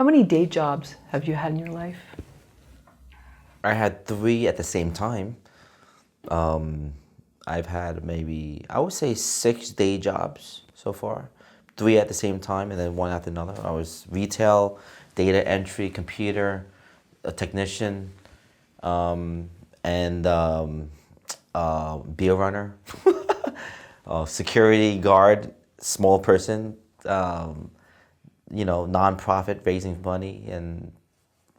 How many day jobs have you had in your life? I had 3 at the same time. I've had maybe, I would say 6 day jobs so far. 3 at the same time and then one after another. I was retail, data entry, computer, a technician, and beer runner, security guard, small person, nonprofit raising money, and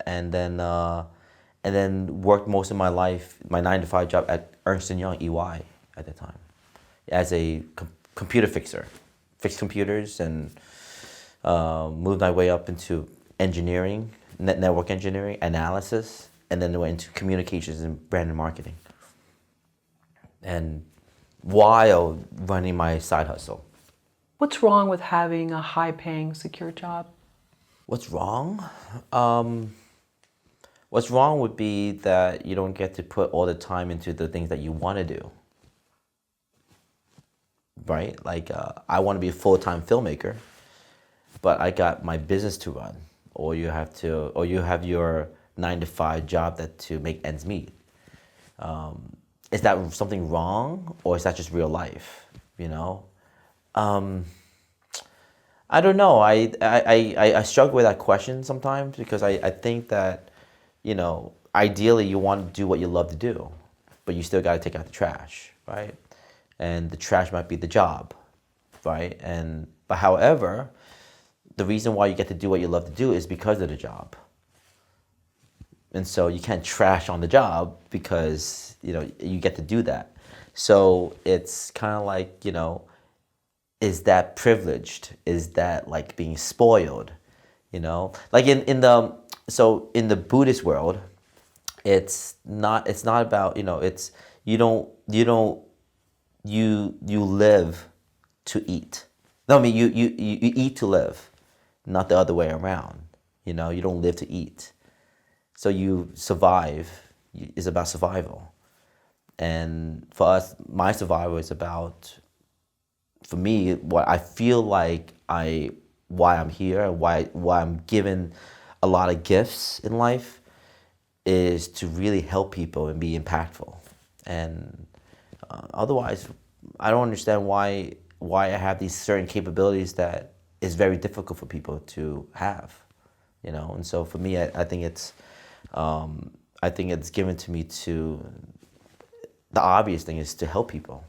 then and then worked most of my life, my 9 to 5 job at Ernst Young, EY at the time, as a computer fixer, fixed computers, and moved my way up into engineering, network engineering, analysis, and then went into communications and brand and marketing. And while running my side hustle. What's wrong with having a high-paying, secure job? What's wrong? What's wrong would be that you don't get to put all the time into the things that you want to do. Right? Like, I want to be a full-time filmmaker, but I got my business to run, or you have your 9 to 5 job to make ends meet. Is that something wrong, or is that just real life? I don't know. I struggle with that question sometimes because I think that, ideally you want to do what you love to do, but you still got to take out the trash, right? And the trash might be the job, right? But however, the reason why you get to do what you love to do is because of the job. And so you can't trash on the job because, you get to do that. So it's kind of like, is that privileged? Is that like being spoiled? Like in the Buddhist world, it's not about, it's you live to eat. No, I mean you eat to live, not the other way around. You don't live to eat. So you survive is about survival. And for us, my survival is about, for me, what I feel like why I'm here and why I'm given a lot of gifts in life is to really help people and be impactful. And otherwise, I don't understand why I have these certain capabilities that is very difficult for people to have. And so for me, I think it's given to me to, the obvious thing is to help people.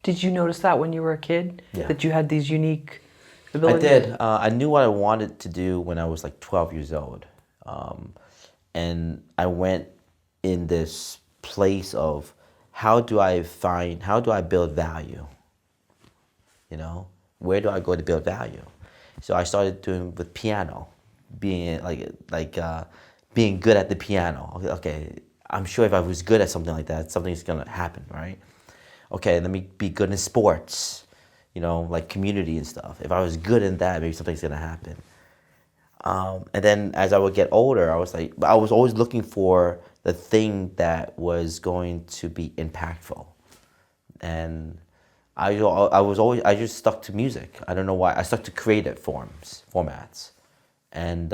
Did you notice that when you were a kid? Yeah. That you had these unique abilities? I did. I knew what I wanted to do when I was like 12 years old. And I went in this place of how do I build value? Where do I go to build value? So I started doing with piano, being being good at the piano. Okay, I'm sure if I was good at something like that, something's gonna happen, right? Okay, let me be good in sports, like community and stuff. If I was good in that, maybe something's gonna happen. And then as I would get older, I was always looking for the thing that was going to be impactful. And I just stuck to music. I don't know why. I stuck to creative formats. And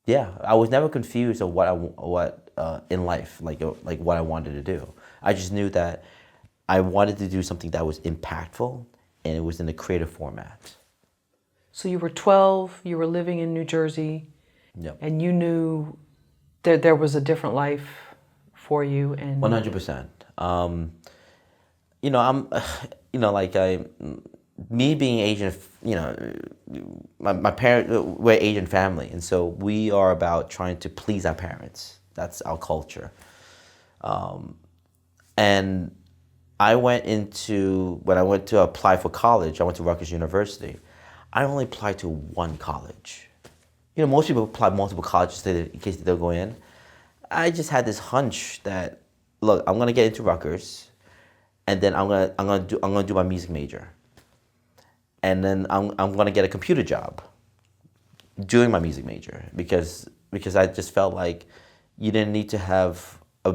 yeah, I was never confused of what in life, like what I wanted to do. I just knew that I wanted to do something that was impactful, and it was in a creative format. So you were 12, you were living in New Jersey, Yep. and you knew that there was a different life for you. And 100%. Me being Asian, my parents, we're Asian family, and so we are about trying to please our parents. That's our culture. And when I went to apply for college, I went to Rutgers University. I only applied to one college. Most people apply multiple colleges in case they'll go in. I just had this hunch that, look, I'm gonna get into Rutgers, and then I'm gonna do my music major, and then I'm gonna get a computer job doing my music major because I just felt like you didn't need to have a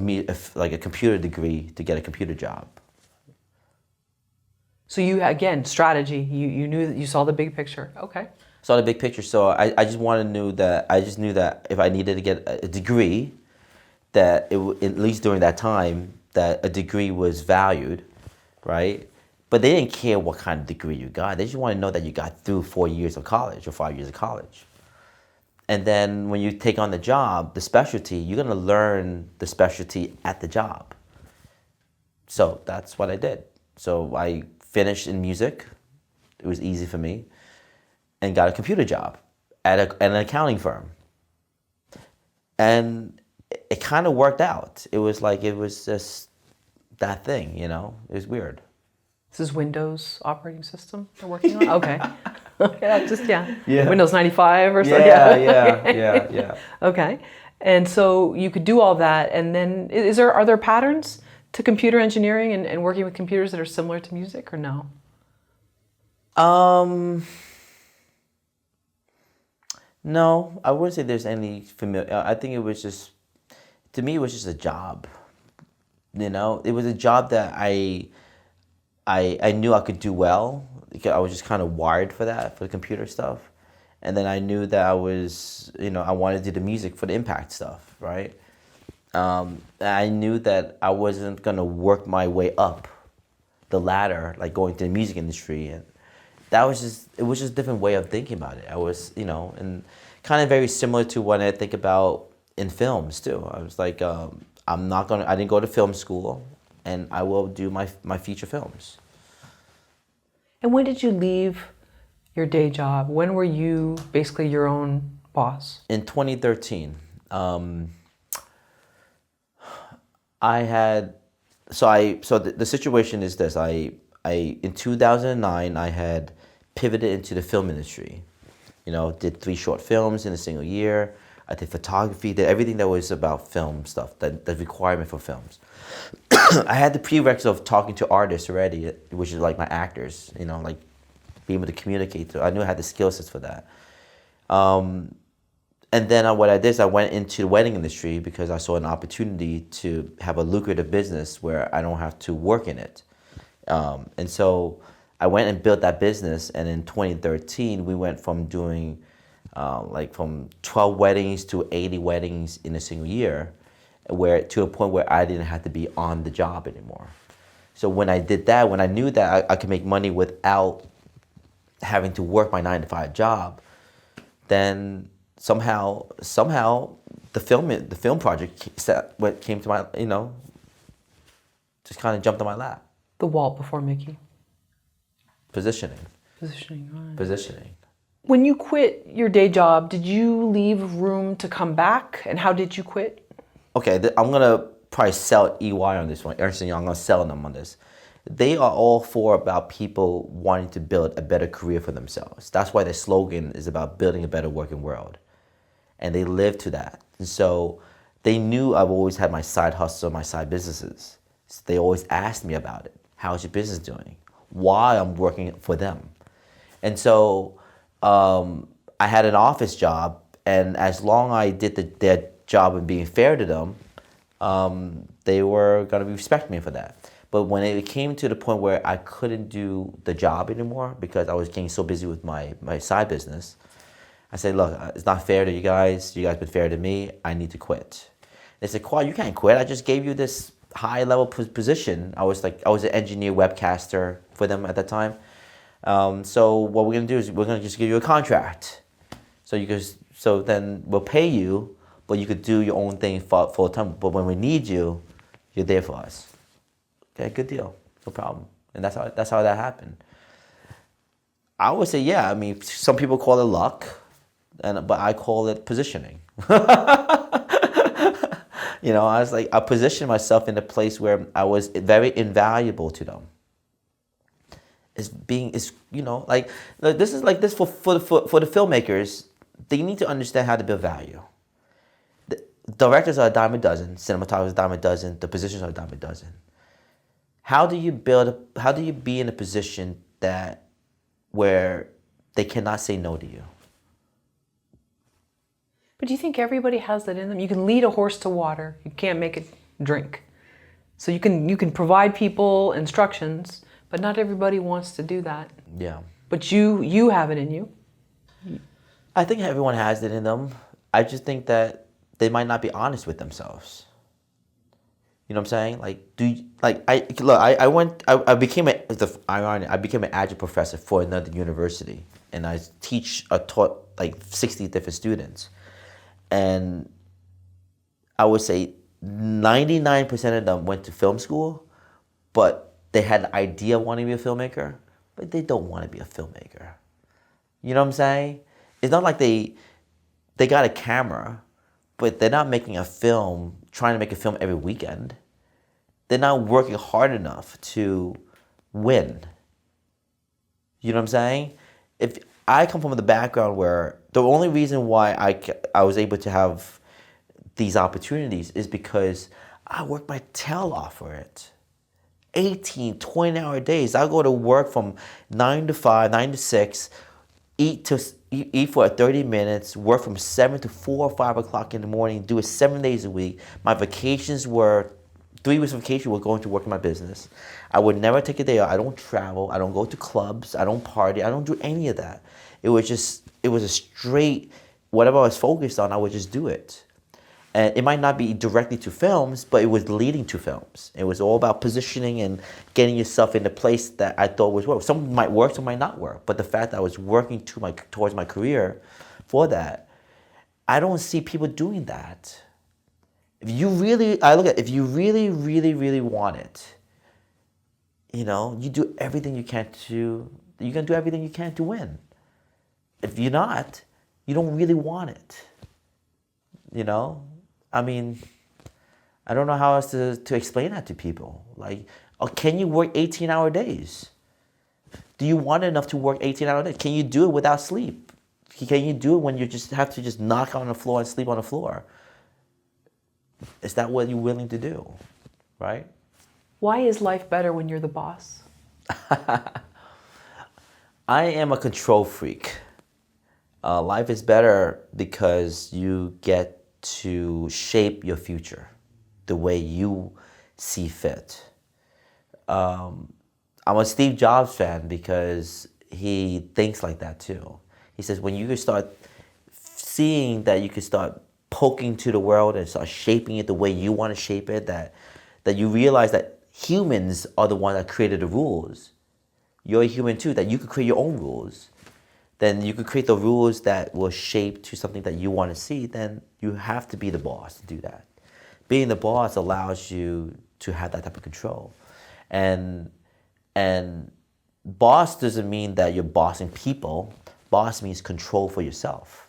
computer degree to get a computer job. so you, again, strategy, you knew that you saw the big picture. Okay. Saw the big picture. So I just knew that if I needed to get a degree, that at least during that time, that a degree was valued, right? But they didn't care what kind of degree you got. They just wanted to know that you got through 4 years of college or 5 years of college. And then when you take on the job, the specialty, you're gonna learn the specialty at the job. So that's what I did. So I finished in music. It was easy for me. And got a computer job at an accounting firm. And it kind of worked out. It was just that thing, you know? It was weird. This is Windows operating system they're working on? Okay. Yeah, just, yeah. Yeah. Windows 95 or something? Yeah. Okay. And so you could do all that, and then are there patterns to computer engineering and working with computers that are similar to music, or no? No, I wouldn't say there's any familiar. I think it was just, to me, it was just a job. You know, it was a job that I knew I could do well. I was just kind of wired for that, for the computer stuff. And then I knew that I wanted to do the music for the impact stuff, right? I knew that I wasn't gonna work my way up the ladder, like going to the music industry, and it was just a different way of thinking about it. I was, and kind of very similar to what I think about in films too. I was like, I didn't go to film school, and I will do my feature films. And when did you leave your day job? When were you basically your own boss? In 2013, the situation is this. In 2009, I had pivoted into the film industry. Did 3 short films in a single year. I did photography, did everything that was about film stuff, the requirement for films. I had the prerequisite of talking to artists already, which is like my actors, like being able to communicate. So I knew I had the skill sets for that. And then what I did is I went into the wedding industry because I saw an opportunity to have a lucrative business where I don't have to work in it. And so I went and built that business, and in 2013, we went from doing from 12 weddings to 80 weddings in a single year, to a point where I didn't have to be on the job anymore. So when I did that, when I knew that I could make money without having to work my 9-to-5 job, then somehow the film project came to my, just kind of jumped on my lap. The Walt before Mickey. Positioning. Right. Positioning. When you quit your day job, did you leave room to come back? And how did you quit? Okay, I'm going to probably sell EY on this one. Ernst Young, I'm going to sell them on this. They are all for about people wanting to build a better career for themselves. That's why their slogan is about building a better working world. And they live to that. And so they knew I've always had my side hustle, my side businesses. So they always asked me about it. How's your business doing? Why I'm working for them. And so I had an office job, and as long as I did their job and being fair to them, they were going to respect me for that. But when it came to the point where I couldn't do the job anymore because I was getting so busy with my side business, I said, look, it's not fair to you guys. You guys been fair to me. I need to quit. They said, Khoa, you can't quit. I just gave you this high-level position. I was an engineer webcaster for them at that time. So what we're going to do is we're going to just give you a contract. So then we'll pay you, but you could do your own thing full time. But when we need you, you're there for us. Okay, good deal, no problem. And that's how that happened. I would say, yeah. I mean, some people call it luck, but I call it positioning. I positioned myself in a place where I was very invaluable to them. This is like this for the filmmakers. They need to understand how to build value. The directors are a dime a dozen, cinematographers are a dime a dozen, the positions are a dime a dozen. How do you be in a position where they cannot say no to you? But do you think everybody has that in them? You can lead a horse to water. You can't make it drink. So you can provide people instructions, but not everybody wants to do that. Yeah. But you have it in you. I think everyone has it in them. I just think that they might not be honest with themselves. You know what I'm saying? Like, I became I became an adjunct professor for another university, and I taught like 60 different students, and I would say 99% of them went to film school, but they had the idea of wanting to be a filmmaker, but they don't want to be a filmmaker. You know what I'm saying? It's not like they got a camera, but they're not making a film, trying to make a film every weekend. They're not working hard enough to win. You know what I'm saying? If I come from the background where the only reason why I was able to have these opportunities is because I worked my tail off for it. 18, 20-hour days. I go to work from 9 to 5, 9 to 6, eat for 30 minutes, work from 7 to 4 or 5 o'clock in the morning, do it 7 days a week. My vacations were 3 weeks of vacation were going to work in my business. I would never take a day off. I don't travel. I don't go to clubs. I don't party. I don't do any of that. It was a straight, whatever I was focused on, I would just do it. And it might not be directly to films, but it was leading to films. It was all about positioning and getting yourself in the place that I thought was work. Some might work, some might not work. But the fact that I was working towards my career for that, I don't see people doing that. If you really want it, you do everything you can you're gonna do everything you can to win. If you're not, you don't really want it. I mean, I don't know how else to explain that to people. Like, can you work 18-hour days? Do you want enough to work 18-hour days? Can you do it without sleep? Can you do it when you just have to just knock on the floor and sleep on the floor? Is that what you're willing to do, right? Why is life better when you're the boss? I am a control freak. Life is better because you get to shape your future the way you see fit. I'm a Steve Jobs fan because he thinks like that too. He says when you can start seeing that you can start poking to the world and start shaping it the way you want to shape it, that you realize that humans are the ones that created the rules. You're a human too, that you could create your own rules. Then you could create the rules that will shape to something that you want to see. Then you have to be the boss to do that. Being the boss allows you to have that type of control. And boss doesn't mean that you're bossing people. Boss means control for yourself.